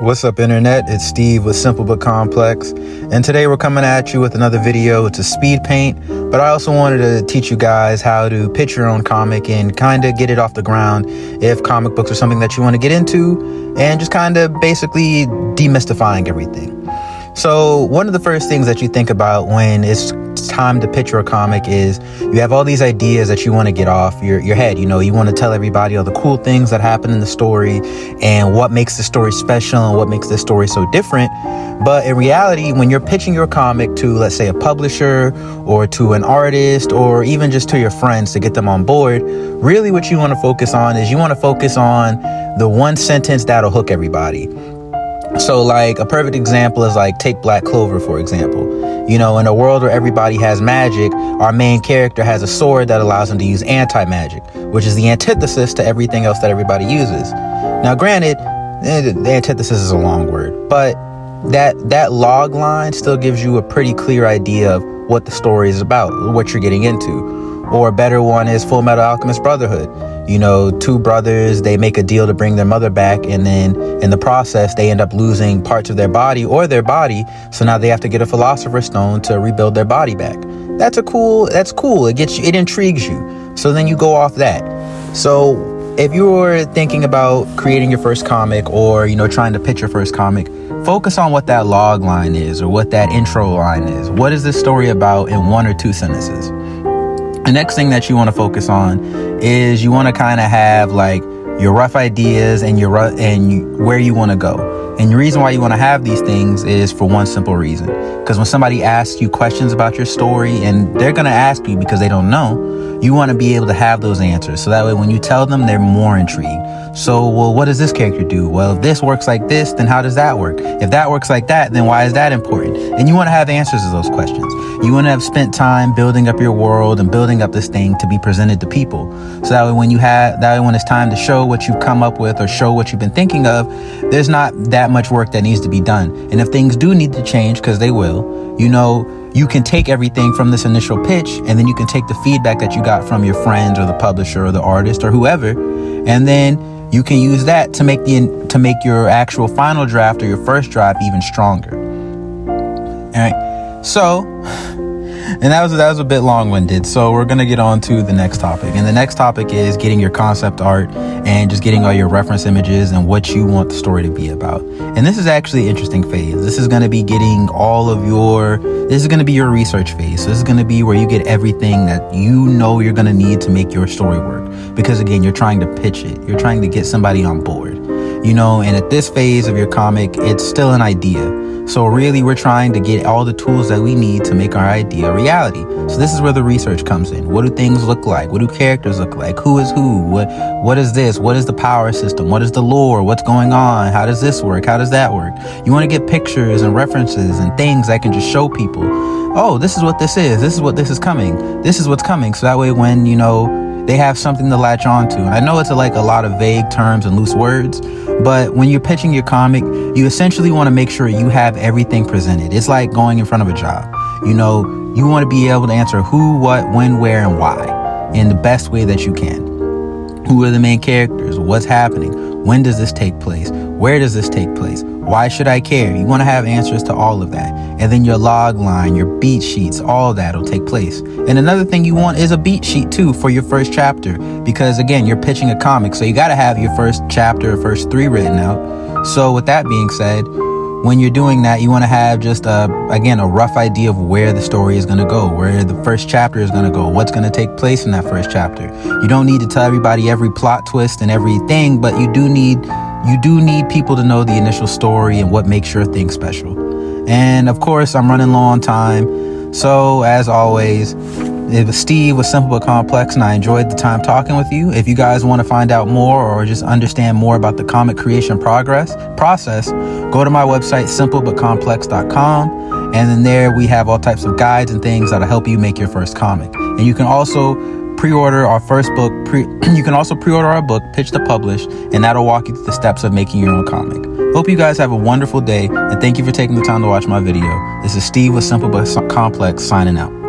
What's up, internet? It's Steve with Simple But Complex, and today we're coming at you with another video. It's a speed paint, but I also wanted to teach you guys how to pitch your own comic and kind of get it off the ground if comic books are something that you want to get into, and just kind of basically demystifying everything. So one of the first things that you think about when it's time to pitch your comic is you have all these ideas that you want to get off your head. You know, you want to tell everybody all the cool things that happen in the story and what makes the story special and what makes the story so different. But in reality, when you're pitching your comic to, let's say, a publisher or to an artist or even just to your friends to get them on board, really what you want to focus on is you want to focus on the one sentence that'll hook everybody. So like a perfect example is like take Black Clover, for example. You know, in a world where everybody has magic, our main character has a sword that allows him to use anti-magic, which is the antithesis to everything else that everybody uses. Now, granted, the antithesis is a long word, but that log line still gives you a pretty clear idea of what the story is about, what you're getting into. Or a better one is Full Metal Alchemist Brotherhood. You know, two brothers, they make a deal to bring their mother back, and then in the process, they end up losing parts of their body or their body. So now they have to get a Philosopher's Stone to rebuild their body back. That's cool. It intrigues you. So then you go off that. So if you're thinking about creating your first comic or, you know, trying to pitch your first comic, focus on what that log line is or what that intro line is. What is this story about in one or two sentences? The next thing that you want to focus on is you want to kind of have like your rough ideas and where you want to go. And the reason why you want to have these things is for one simple reason. Because when somebody asks you questions about your story, and they're going to ask you because they don't know, you want to be able to have those answers. So that way when you tell them, they're more intrigued. So, well, what does this character do? Well, if this works like this, then how does that work? If that works like that, then why is that important? And you want to have answers to those questions. You want to have spent time building up your world and building up this thing to be presented to people. So that way when it's time to show what you've come up with or show what you've been thinking of, there's not that much work that needs to be done. And if things do need to change, because they will, you know, you can take everything from this initial pitch, and then you can take the feedback that you got from your friends or the publisher or the artist or whoever, and then you can use that to make your actual final draft or your first draft even stronger. All right. So, and that was a bit long-winded. So we're going to get on to the next topic. And the next topic is getting your concept art and just getting all your reference images and what you want the story to be about. And this is actually an interesting phase. This is going to be your research phase. So this is going to be where you get everything that you know you're going to need to make your story work. Because again, you're trying to pitch it. You're trying to get somebody on board. You know, and at this phase of your comic, it's still an idea. So really, we're trying to get all the tools that we need to make our idea a reality. So this is where the research comes in. What do things look like? What do characters look like? Who is who? What is this? What is the power system? What is the lore? What's going on? How does this work? How does that work? You want to get pictures and references and things that can just show people, oh, this is what this is. This is what this is coming. This is what's coming. So that way when, you know, they have something to latch on to. And I know it's like a lot of vague terms and loose words, but when you're pitching your comic, you essentially want to make sure you have everything presented. It's like going in front of a job. You know, you want to be able to answer who, what, when, where, and why in the best way that you can. Who are the main characters? What's happening? When does this take place? Where does this take place? Why should I care? You want to have answers to all of that. And then your log line, your beat sheets, all that will take place. And another thing you want is a beat sheet too for your first chapter. Because again, you're pitching a comic. So you got to have your first chapter, first 3 written out. So with that being said, when you're doing that, you want to have just a rough idea of where the story is going to go, where the first chapter is going to go, what's going to take place in that first chapter. You don't need to tell everybody every plot twist and everything, but you do need people to know the initial story and what makes your thing special. And of course, I'm running low on time. So as always, it was Steve with Simple But Complex, and I enjoyed the time talking with you. If you guys want to find out more or just understand more about the comic creation process, go to my website, simplebutcomplex.com. And then there we have all types of guides and things that'll help you make your first comic. And you can also pre-order our first book. You can also pre-order our book, Pitch to Publish, and that'll walk you through the steps of making your own comic. Hope you guys have a wonderful day, and thank you for taking the time to watch my video. This is Steve with Simple But Complex signing out.